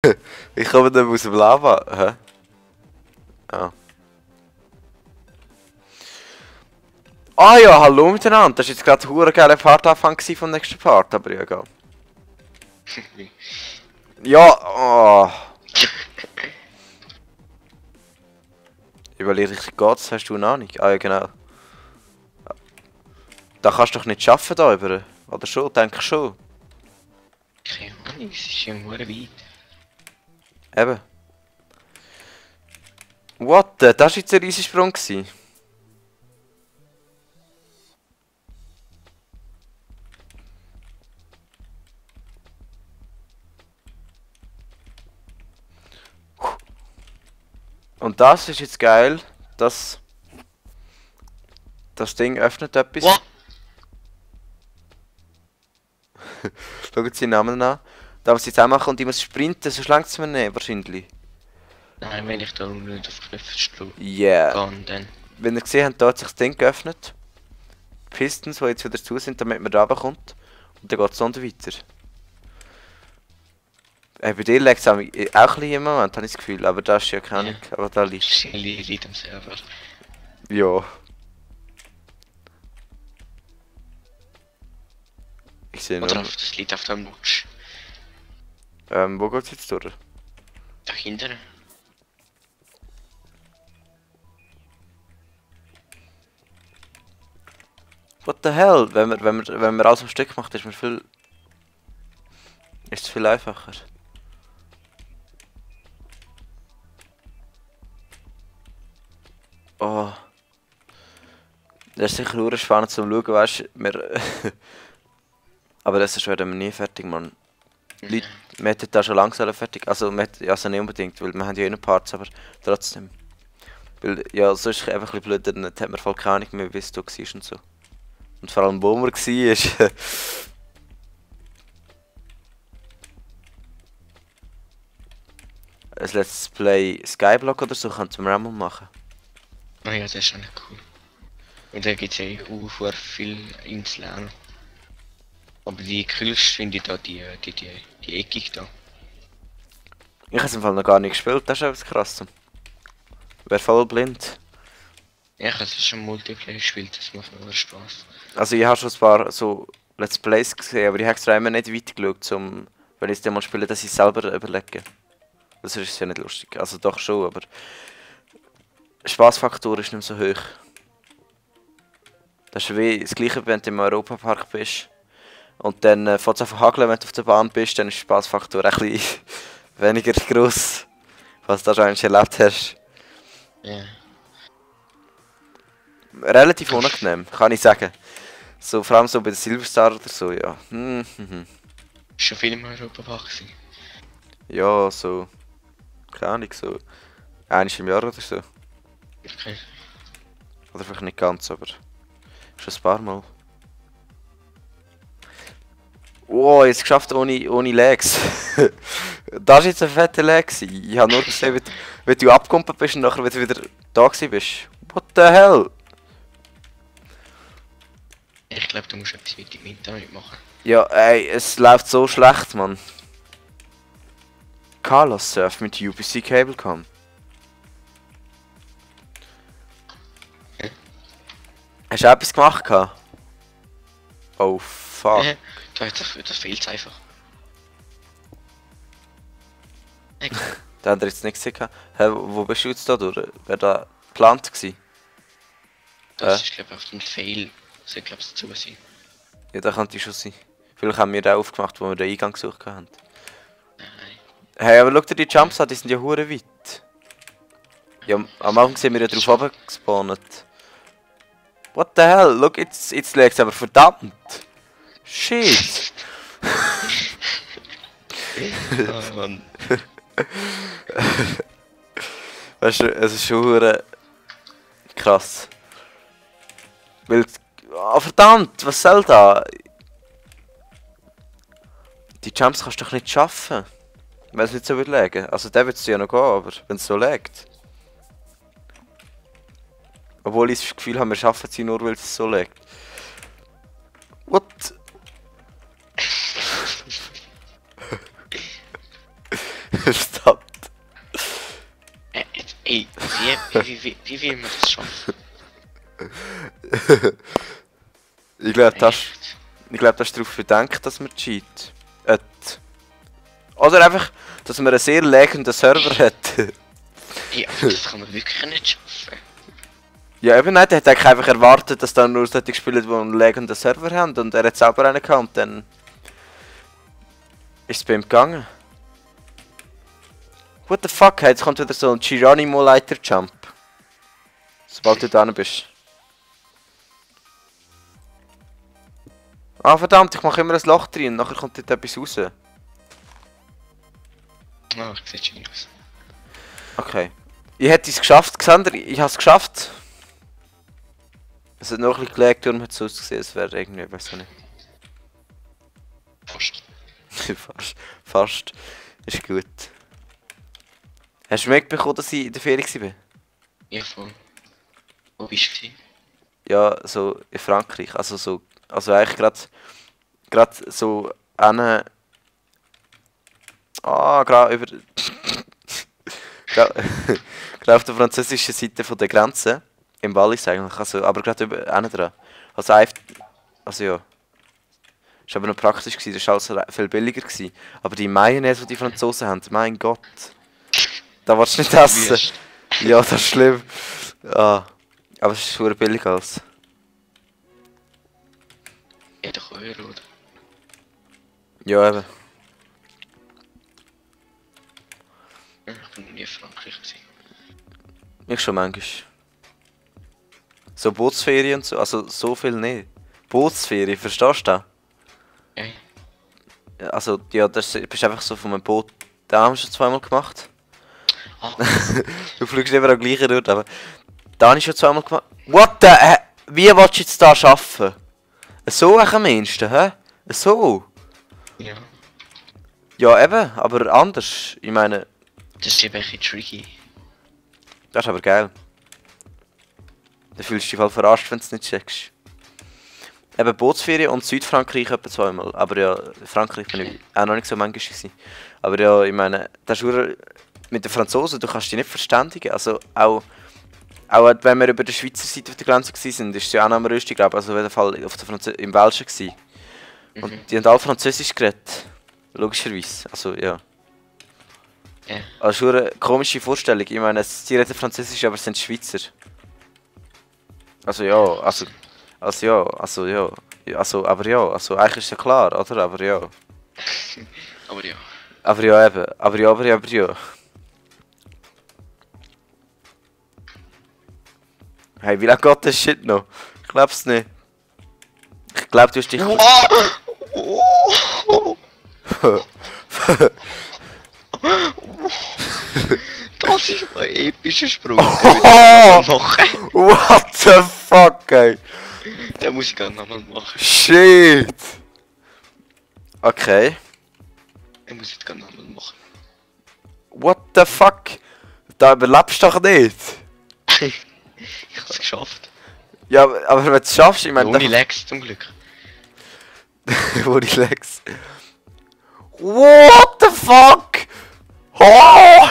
Ich komme nicht aus dem Lava. Hä? Ah. Ah ja, hallo miteinander. Das war jetzt gerade ein hure geiler Partanfang vom nächsten Part, aber ja, egal. Ja, oh. Überlege ich geht's, hast du eine Ahnung? Ah ja, genau. Da kannst du doch nicht schaffen da über. Oder schon? Denke ich schon. Keine Ahnung, es ist ja nur weit. Eben. What? Das war jetzt ein riesiger Sprung. Und das ist jetzt geil, dass das Ding öffnet etwas. What? Schaut sie den Namen an. Da was sie jetzt auch machen und ich muss sprinten, sonst langt es mir nicht, wahrscheinlich. Nein, wenn ich da nicht auf Knöpfe schlage, Yeah. dann. Wenn ihr gesehen habt, da hat sich das Ding geöffnet. Pistons, die jetzt wieder zu sind, damit man da runterkommt. Und dann geht es unten weiter. Bei dir liegt es auch ein bisschen im Moment, habe ich das Gefühl. Aber das ist ja keine Ahnung. Aber da liegt es. Liegt am Server. Ja. Ich sehe Oder nur. das liegt auf dem Nutsch. Wo geht's jetzt durch? Dahinter. What the hell? Wenn man alles am Stück macht, ist es viel einfacher. Oh. Das ist sicher nur spannend zum Schauen, weißt du, aber das werden wir nie fertig, man. Wir hätten da schon langsam fertig, also also nicht unbedingt, weil wir haben ja eh noch Parts, aber trotzdem. Weil, ja, sonst ist es einfach ein bisschen blöd, dann hat man voll keine Ahnung mehr, wie es da war und so. Und vor allem, wo man war. Ein Let's Play Skyblock oder so könnten wir auch mal machen. Oh ja, das ist schon cool. Und da gibt es ja auch viel Inseln. Aber die coolste finde ich da die Eckig da. Ich habe es im Fall noch gar nicht gespielt, das ist etwas krass. Wäre voll blind. Ja, ich habe schon Multiplayer gespielt, das macht mir Spaß. Also ich habe schon ein paar so Let's Plays gesehen, aber ich habe extra immer nicht weitergeschaut, wenn ich es dann mal spiele, dass ich es selber überlege. Das ist ja nicht lustig. Also doch schon, aber der Spaßfaktor ist nicht mehr so hoch. Das ist wie das gleiche, wenn du im Europapark bist. Und dann fängt es an zu hageln, wenn du auf der Bahn bist, dann ist der Spaßfaktor ein bisschen weniger gross. Was du wahrscheinlich erlebt hast. Ja. Relativ unangenehm, kann ich sagen. So, vor allem so bei der Silverstar oder so, ja. Schon viel im Europapark gewesen. Ja, so. Keine Ahnung, so. Einmal im Jahr oder so. Okay. Oder vielleicht nicht ganz, aber schon ein paar Mal. Oh, jetzt geschafft ohne Lags. Das war jetzt ein fetter Lag. Ich habe nur gesehen, wie du abgekumpelt bist und nachher wieder da bist. What the hell? Ich glaube, du musst etwas mit dem Internet machen. Ja, ey, es läuft so schlecht, Mann. Carlos surft mit UPC Cablecom. Hast du etwas gemacht? Oh fuck. Das fehlt einfach. Da hat er jetzt nichts gesehen. Hä, wo bist du jetzt da durch? Wäre da geplant gewesen? Das ist glaube ich auf den Fail. Das soll glaube ich dazu sein. Ja, da könnte schon sein. Vielleicht haben wir den aufgemacht, wo wir den Eingang gesucht haben. Nein. Hey, aber schau dir die Jumps an, die sind ja hure weit. Ja, am Anfang sind wir ja drauf oben gespawnt. What the hell? Look, jetzt legt es aber verdammt. Shit. Oh Mann. Weißt du, es ist schon hure krass. Weil, verdammt, was soll da? Die Jumps kannst du doch nicht schaffen. Wenn es nicht so wird legen. Also der wird es ja noch gehen, aber wenn es so legt. Obwohl ich das Gefühl habe, wir schaffen sie nur, weil es so legt. What? Verdammt. Ey, wie will man das schaffen? Ich glaube, das Echt? ist darauf bedenkt, dass man cheat. Oder einfach, dass man einen sehr legenden Server hat. Ey, aber das kann man wirklich nicht schaffen. Ja, eben nicht. Er hat eigentlich einfach erwartet, dass dann nur solche Spieler, die einen legenden Server haben und er hat selber einen gehabt und dann ist es bei ihm gegangen. What the fuck, jetzt kommt wieder so ein Geronimo-Leiter-Jump. Sobald du da bist. Ah verdammt, ich mache immer ein Loch drin und nachher kommt dort etwas raus. Ah, ich sehe schon aus. Okay. Ich hätte es geschafft, Xander, ich habe es geschafft. Es hat noch ein bisschen gelegt, darum hat es ausgesehen, es wäre irgendwie, weiß ich nicht. Fast. Fast. Ist gut. Hast du mitbekommen, dass ich in der Ferie war? Ja, voll. Wo bist du? Ja, so in Frankreich. Also eigentlich gerade so eine. Gerade über. Gerade auf der französischen Seite von der Grenze. Im Wallis eigentlich. Also, aber gerade über einen dran. Also ja. Ist aber noch praktisch gewesen, das war alles viel billiger gewesen. Aber die Mayonnaise, die die Franzosen haben, mein Gott. Da willst du nicht essen. Wüst. Ja, das ist schlimm. Ah. Aber es ist super billig alles. Ja, doch Euro, oder? Ja, eben. Ja, ich bin noch nie in Frankreich gewesen. Ich schon manchmal. So Bootsferien und so, also so viel nicht. Bootsferien, verstehst du das? Ja, Ja, also, ja, du bist einfach so von einem Boot. Da haben wir schon zweimal gemacht. ah, Du fliegst immer am gleichen Ort, aber. Da habe ich schon zweimal gemacht. What the wie willst du jetzt da arbeiten? So am Mindesten, hä? So? ja. Ja, eben, aber anders. Ich meine, Das ist eben ein bisschen tricky. das ist aber geil. Da fühlst du dich voll verarscht, wenn du es nicht checkst. Eben Bootsferien und Südfrankreich etwa zweimal. Aber ja, Frankreich bin ich auch noch nicht so manchmal gewesen. Aber ja, ich meine, das ist mit den Franzosen, du kannst dich nicht verständigen. Also auch wenn wir über der Schweizer Seite auf der Grenze waren, ist es ja auch noch am Rösti, glaube ich. Also auf jeden Fall auf der im Welschen gewesen. Und die haben alle Französisch geredet. Logischerweise. Also ja. Ja. Also schon eine komische Vorstellung. Ich meine, sie reden Französisch, aber es sind Schweizer. Also ja, also eigentlich ist ja klar, oder? Aber ja. Aber ja. Aber ja eben. Aber ja. Hey, wie lange geht das Shit noch? Ich glaub's nicht. Ich glaub, du hast dich... Das ist ein epischer Sprung. What the fuck, ey? Den muss ich gerne nochmal machen. Shit! Okay. Den muss ich gerne nochmal machen. What the fuck? Da überlebst du doch nicht. Ich hab's geschafft. Ja, aber wenn du es schaffst, ich meine... Ohne Legs zum Glück. Wo die Legs. What the fuck? Oh!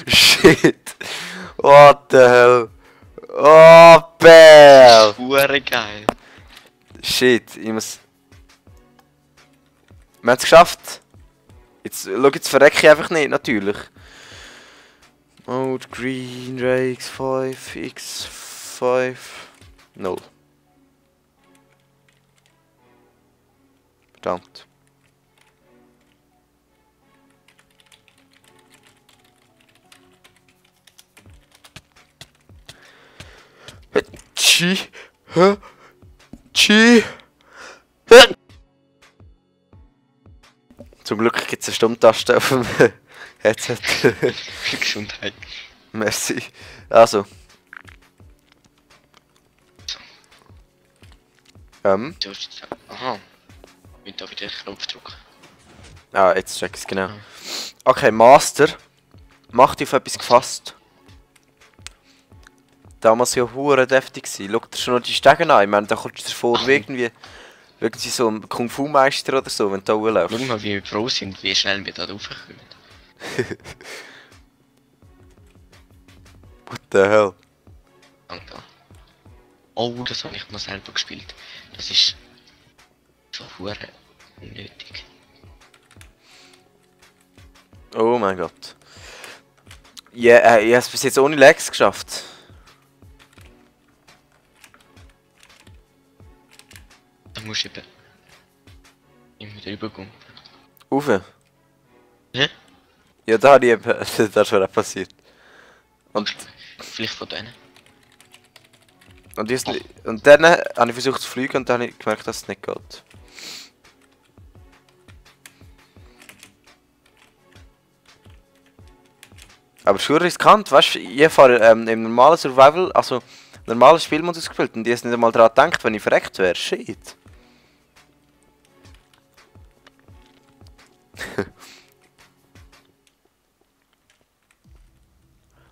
Shit. What the hell? Oh, Bell. Hure geil. Shit, ich muss... Wir haben es geschafft. Jetzt verrecke ich einfach nicht, natürlich. Mode Green, Rakes 5, X5, 0. Verdammt. Chi. Chi. Zum Glück gibt es eine Stummtaste auf dem Headset. Gesundheit. Merci. Also. Du hast jetzt... Aha. Ich darf wieder den Knopf drücken. Ah, jetzt check ich es genau. Okay, Master. Mach dich auf etwas gefasst. Damals ja hure deftig gsi. Schau dir schon noch die Stege an. Ich meine, da kommst du dir vor wie irgendwie Irgendwie so ein Kung-Fu-Meister oder so, wenn du da Schau hochläufst. mal, wie wir Pro sind, wie schnell wir da raufkommen. What the hell? Danke. Oh, das habe ich mal selber gespielt. Das ist so hure unnötig. Oh mein Gott. Ja, ich habe es bis jetzt ohne Lags geschafft. Da musst du eben immer drüber gehen. Uwe? Hä? Ja, da habe ich eben... Das ist schon auch passiert. Und, Vielleicht von denen. und dann habe ich versucht zu fliegen und dann habe ich gemerkt, dass es nicht geht. Aber schon riskant, weißt du, ich fahre im normalen Survival, also normalen Spielmodus gespielt und ich habe nicht einmal daran gedacht, wenn ich verreckt wäre. Shit.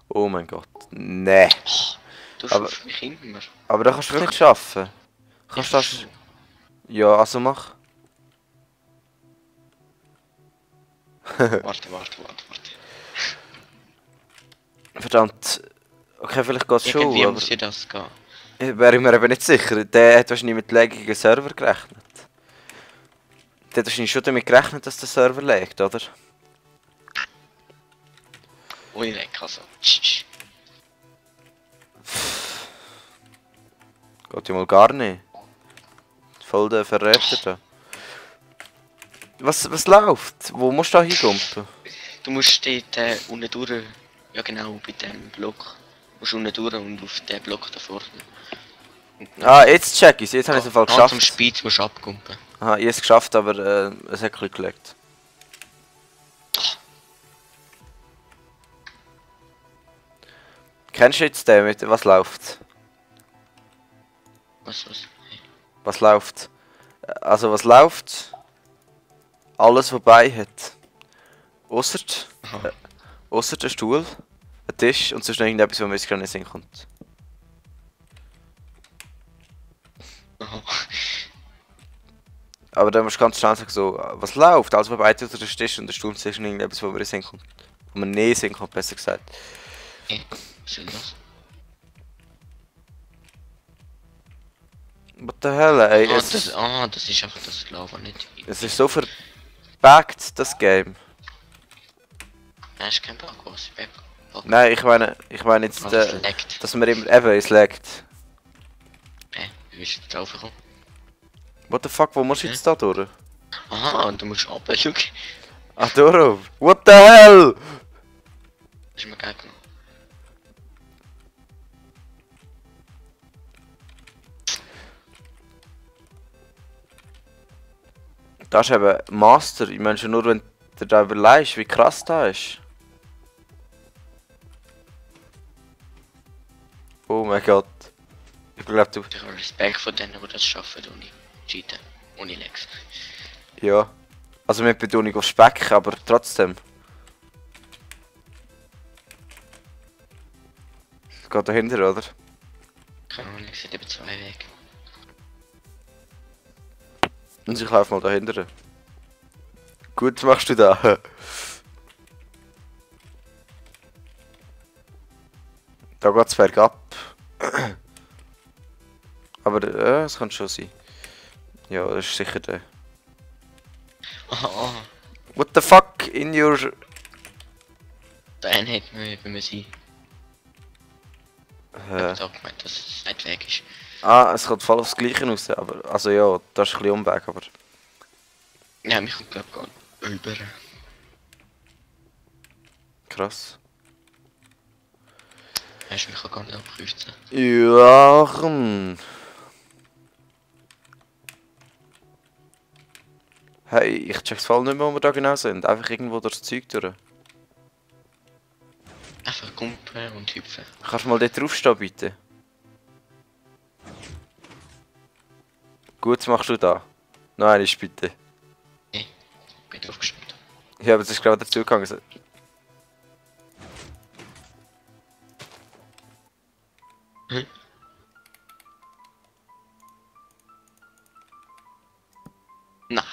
Oh mein Gott. Nee. Du Aber- schaffst mich immer. Aber da kannst du wirklich schaffen. Kannst du das... Ja, also mach. Warte. Verdammt. Okay, vielleicht geht es schon, Irgendwie aber muss ja das gehen. ich wäre mir eben nicht sicher. Der hat wahrscheinlich mit laggigen Server gerechnet. Der hat wahrscheinlich schon damit gerechnet, dass der Server laggt, oder? Ohne Leck, also. Tsch. Geht ja mal gar nicht. Voll der Verräter da. Was läuft? Wo musst du da hingumpen? Du musst dort unten durch, ja genau, bei dem Block. Du musst unten durch und auf den Block da vorne. Ah, jetzt check ich's. Jetzt habe ich es im Fall Ganz am geschafft. Spitz musst du abkumpen. Aha, ich habe es geschafft, aber es hat ein bisschen gelegt. Kennst du jetzt den mit was läuft? Was? Was läuft? Also was läuft? Alles vorbei hat. Ausser Aha. ausser der Stuhl, ein Tisch und sonst noch irgendetwas, wo mir jetzt gerade nicht in den Sinn kommt. Aha. Aber dann musst du ganz schnell sagen so, was läuft? Alles vorbei oder der Tisch und der Stuhl, sonst noch irgendetwas, wo mir in den Sinn kommt. Wo mir nicht in den Sinn kommt, besser gesagt. Was soll das? What the hell, ey? Das ist einfach das Lava nicht. Es ist so verbuggt, das Game. Nein, ist kein Bug, was? Bug. Nein, ich meine jetzt, Das leckt. dass man eben es laggt. Wie bist du drauf gekommen? What the fuck, wo musst du jetzt da durch? Aha, und du musst runter, schau. Ach, durch! What the hell? Das ist mir geil genommen. Das ist eben Master. Ich meine schon nur, wenn du da überlegst, wie krass das ist. Oh mein Gott. Ich glaube, du... Ich habe Respekt von denen, die das schaffen, ohne Cheaten, ohne Lex. Ja. Also mit Betonung auf Speck, aber trotzdem. Es geht dahinter, oder? Keine Ahnung, es sind eben zwei Wege. Und ich laufe mal dahinter. Gut machst du da. Da geht's bergab. Aber es kann schon sein. Ja, das ist sicher der. Aha, What the fuck in your... der eine hätte mir sein. Ich hab da gemeint, dass es nicht weg ist. Es kommt voll aufs Gleiche raus, aber... Also ja, das ist ein bisschen Umweg, aber... Ja, mich kommt glaub gar nicht über. Krass. Hast du mich auch gar nicht abkürzen. Ja, Hey, ich check's voll nicht mehr, wo wir da genau sind. Einfach irgendwo durchs Zeug durch. Einfach kumpen und hüpfen. Kannst du mal dort draufstehen, bitte? Gut machst du da. Noch einmal, bitte. Bin drauf gestanden. Ja, aber es ist gerade dazugegangen. Nein.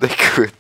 Nicht gut.